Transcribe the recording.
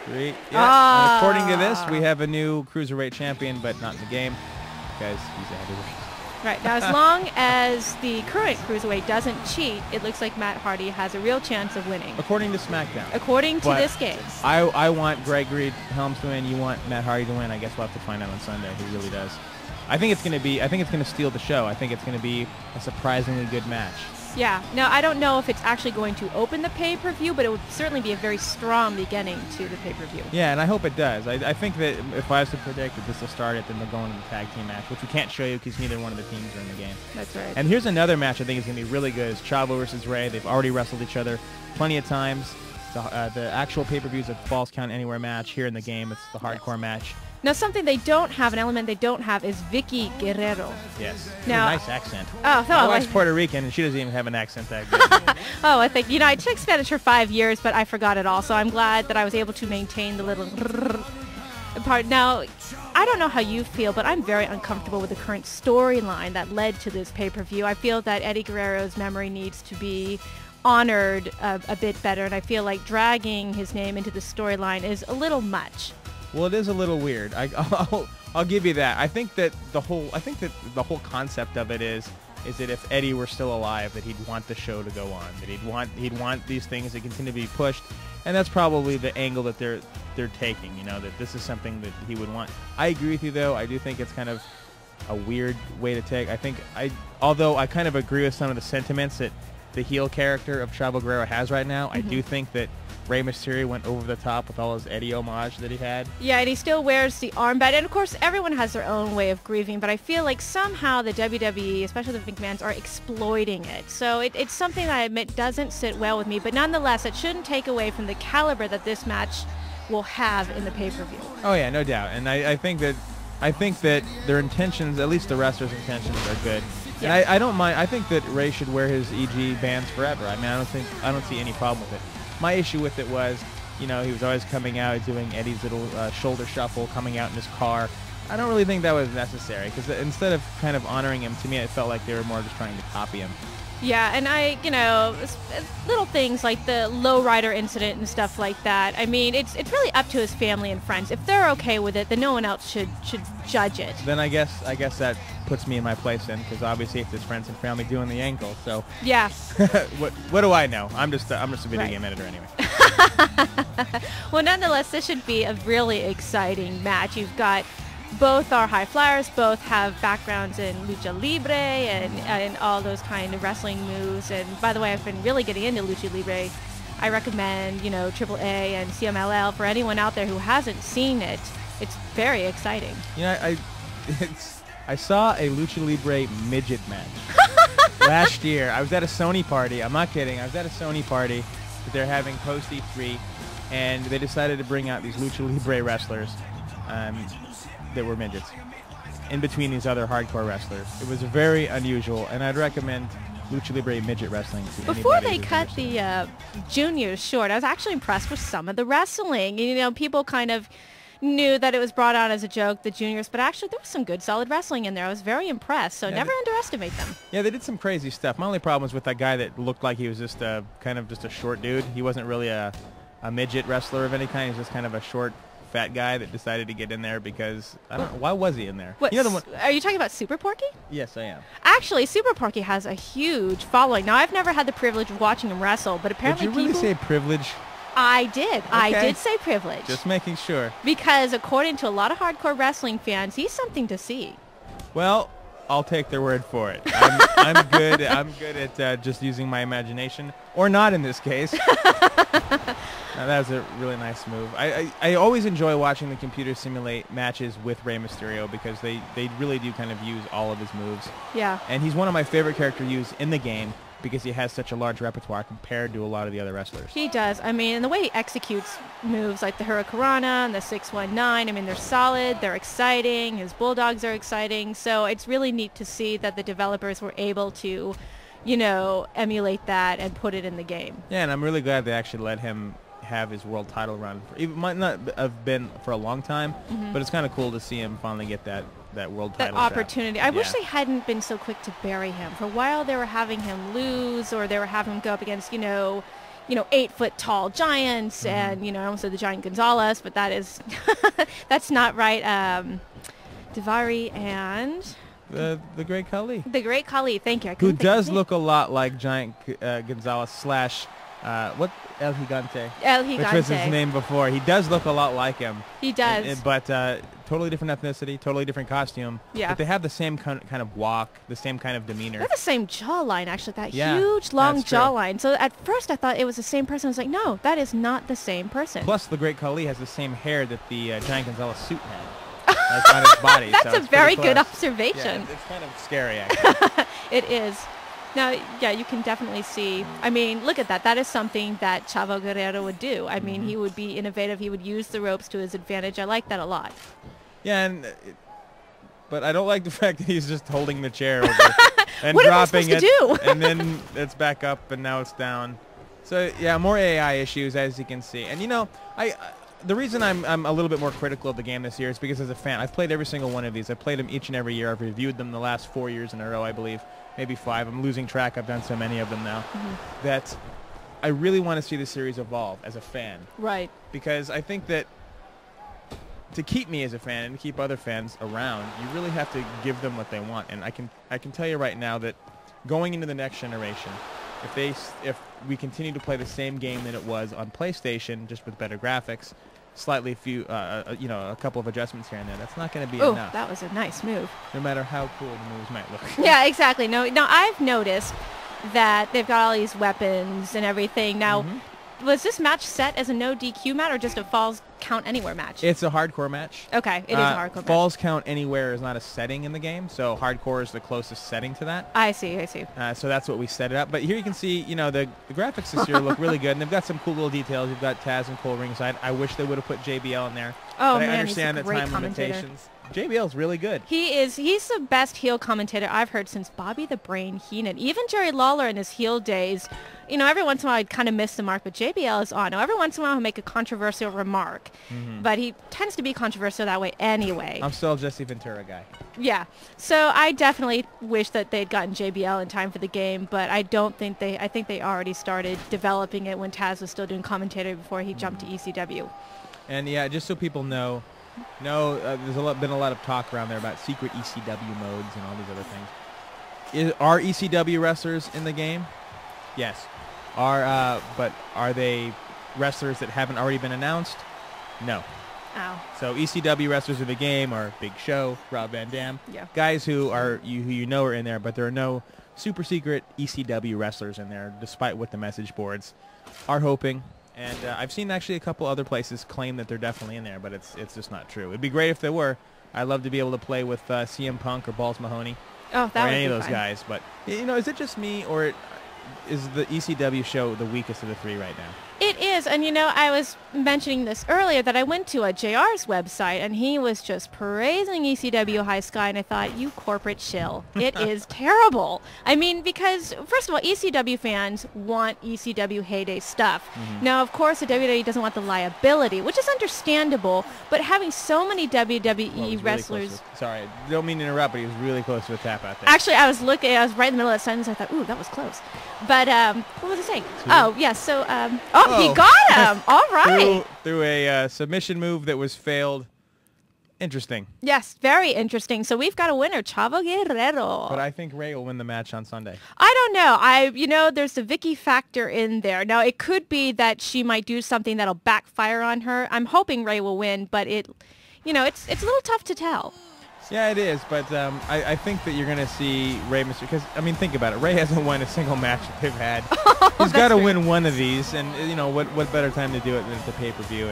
3. Yeah. According to this, we have a new Cruiserweight champion, but not in the game because he's a heavyweight. Right. Now, as long as the current Cruiserweight doesn't cheat, it looks like Matt Hardy has a real chance of winning. According to Smackdown. According to this game. I want Gregory Helms to win. You want Matt Hardy to win. I guess we'll have to find out on Sunday who really does. I think it's going to steal the show. I think it's going to be a surprisingly good match. Yeah. Now, I don't know if it's actually going to open the pay-per-view, but it would certainly be a very strong beginning to the pay-per-view. Yeah, and I hope it does. I think that if I was to predict that this will start it, then they'll go into the tag team match, which we can't show you because neither one of the teams are in the game. That's right. And here's another match I think is going to be really good. It's Chavo versus Ray. They've already wrestled each other plenty of times. The actual pay-per-view is a Falls Count Anywhere match. Here in the game, it's the hardcore match. Now, something they don't have, an element they don't have, is Vicky Guerrero. Yes. Now, nice accent. Oh, My wife's Puerto Rican, and she doesn't even have an accent that good. Oh, I think, I took Spanish for 5 years, but I forgot it all, so I'm glad that I was able to maintain the little part. Now, I don't know how you feel, but I'm very uncomfortable with the current storyline that led to this pay-per-view. I feel that Eddie Guerrero's memory needs to be honored a bit better, and I feel like dragging his name into the storyline is a little much. Well, it is a little weird. I'll give you that. I think that the whole concept of it is that if Eddie were still alive, that he'd want the show to go on, that he'd want these things to continue to be pushed, and that's probably the angle that they're taking. That this is something that he would want. I agree with you, though. I do think it's kind of a weird way to take. Although I kind of agree with some of the sentiments that the heel character of Chavo Guerrero has right now, I do think that Rey Mysterio went over the top with all his Eddie homage that he had. Yeah, and he still wears the armband. And, of course, everyone has their own way of grieving, but I feel like somehow the WWE, especially the McMahons, are exploiting it. So it's something that I admit doesn't sit well with me, but nonetheless, it shouldn't take away from the caliber that this match will have in the pay-per-view. Oh, yeah, no doubt. And I think that their intentions, at least the wrestlers' intentions, are good. Yeah. And I don't mind. I think that Ray should wear his EG bands forever. I mean, I don't see any problem with it. My issue with it was, he was always coming out doing Eddie's little shoulder shuffle, coming out in his car. I don't really think that was necessary because instead of kind of honoring him, to me it felt like they were more just trying to copy him. Yeah, and little things like the lowrider incident and stuff like that. I mean, it's really up to his family and friends. If they're okay with it, then no one else should judge it. Then I guess that puts me in my place then, because obviously it's his friends and family doing the ankle. So yeah. what do I know? I'm just a video game editor anyway. Well, nonetheless, this should be a really exciting match. You've got both are high flyers, both have backgrounds in lucha libre and all those kind of wrestling moves. And by the way, I've been really getting into lucha libre. I recommend, AAA and CMLL for anyone out there who hasn't seen it. It's very exciting. I saw a lucha libre midget match last year. I was at a Sony party. I'm not kidding. I was at a Sony party that they're having post E3, and they decided to bring out these lucha libre wrestlers. That were midgets in between these other hardcore wrestlers. It was very unusual, and I'd recommend lucha libre midget wrestling to before they cut the juniors short. I was actually impressed with some of the wrestling. People kind of knew that it was brought on as a joke, the juniors, but actually there was some good solid wrestling in there. I was very impressed, so never underestimate them. Yeah, they did some crazy stuff. My only problem was with that guy that looked like he was just kind of just a short dude. He wasn't really a midget wrestler of any kind. He was just kind of a short fat guy that decided to get in there because I don't know, why was he in there? What, are you talking about Super Porky? Yes, I am. Actually, Super Porky has a huge following. Now, I've never had the privilege of watching him wrestle, but apparently Did you really say privilege? I did. Okay. I did say privilege. Just making sure. Because according to a lot of hardcore wrestling fans, he's something to see. Well, I'll take their word for it. I'm good at just using my imagination, or not in this case. That was a really nice move. I always enjoy watching the computer simulate matches with Rey Mysterio because they really do kind of use all of his moves. Yeah. And he's one of my favorite characters used in the game because he has such a large repertoire compared to a lot of the other wrestlers. He does. I mean, and the way he executes moves like the Hurricanrana and the 619, I mean, they're solid, they're exciting, his bulldogs are exciting, so it's really neat to see that the developers were able to, emulate that and put it in the game. Yeah, and I'm really glad they actually let him have his world title run. It might not have been for a long time, but it's kind of cool to see him finally get that world title opportunity. I wish they hadn't been so quick to bury him. For a while they were having him lose, or they were having him go up against, 8-foot-tall giants, and I almost said the giant Gonzalez, but that is that's not right. Davari and the Great Khali. The Great Khali, thank you. Who does look a lot like Giant Gonzalez slash what El Gigante. El Gigante. Which was his name before. He does look a lot like him. He does. But totally different ethnicity, totally different costume. Yeah. But they have the same kind of walk, the same kind of demeanor. They have the same jawline, actually. That huge, long jawline. So at first I thought it was the same person. I was like, no, that is not the same person. Plus, the Great Khali has the same hair that the Giant Gonzalez suit had. Like on his body. That's so a very good observation. Yeah, it's kind of scary, actually. It is. Now, yeah, you can definitely see. I mean, look at that. That is something that Chavo Guerrero would do. I mean, he would be innovative. He would use the ropes to his advantage. I like that a lot. Yeah, but I don't like the fact that he's just holding the chair over and what dropping am I supposed to do? and then it's back up and now it's down. So yeah, more AI issues, as you can see. And the reason I'm a little bit more critical of the game this year is because as a fan, I've played every single one of these. I've played them each and every year. I've reviewed them the last 4 years in a row, I believe. Maybe 5. I'm losing track. I've done so many of them now. That I really want to see the series evolve as a fan. Right. Because I think that to keep me as a fan and to keep other fans around, you really have to give them what they want. And I can tell you right now that going into the next generation, if we continue to play the same game that it was on PlayStation, just with better graphics, slightly a couple of adjustments here and there, that's not going to be enough. Oh, that was a nice move. No matter how cool the moves might look. Yeah, exactly. No, I've noticed that they've got all these weapons and everything. Now, was this match set as a no DQ match or just a falls count anywhere match? It's a hardcore match. Okay, it is a hardcore match. Falls count anywhere is not a setting in the game, so hardcore is the closest setting to that. I see. So that's what we set it up. But here you can see, the graphics this year look really good, and they've got some cool little details. You've got Taz and Cole ringside. I wish they would have put JBL in there. Oh, but man, I understand he's a the great time commentator. limitations. JBL's really good. He's the best heel commentator I've heard since Bobby the Brain Heenan. Even Jerry Lawler in his heel days, every once in a while I'd kind of miss the mark, but JBL is on. Now, every once in a while he'll make a controversial remark, but he tends to be controversial that way anyway. I'm still a Jesse Ventura guy. Yeah, so I definitely wish that they'd gotten JBL in time for the game, but I think they already started developing it when Taz was still doing commentary before he jumped to ECW. And yeah, just so people know, there's been a lot of talk around there about secret ECW modes and all these other things. Are ECW wrestlers in the game? Yes. But are they wrestlers that haven't already been announced? No. Ow. So ECW wrestlers in the game are Big Show, Rob Van Dam, guys who are in there, but there are no super secret ECW wrestlers in there, despite what the message boards are hoping. And I've seen actually a couple other places claim that they're definitely in there, but it's just not true. It'd be great if they were. I'd love to be able to play with CM Punk or Balls Mahoney. Oh, that or would any be of those fun. Guys. But is it just me, or is the ECW show the weakest of the three right now? It is, and I was mentioning this earlier that I went to JR's website and he was just praising ECW High Sky, and I thought, you corporate shill. It is terrible. I mean, because first of all, ECW fans want ECW heyday stuff. Now, of course, the WWE doesn't want the liability, which is understandable, but having so many WWE wrestlers... Sorry, don't mean to interrupt, but he was really close to a tap out there. Actually, I was right in the middle of that sentence. I thought, ooh, that was close. But what was I saying? Oh, yeah, so... he got him. All right. Through a submission move that was failed. Interesting. Yes, very interesting. So we've got a winner, Chavo Guerrero. But I think Ray will win the match on Sunday. I don't know. There's the Vicky factor in there. Now, it could be that she might do something that'll backfire on her. I'm hoping Ray will win, but it's a little tough to tell. Yeah, it is, but I think that you're going to see Ray Mysterio, because, think about it. Ray hasn't won a single match that they've had. He's got to win one of these, and, what better time to do it than at the pay-per-view.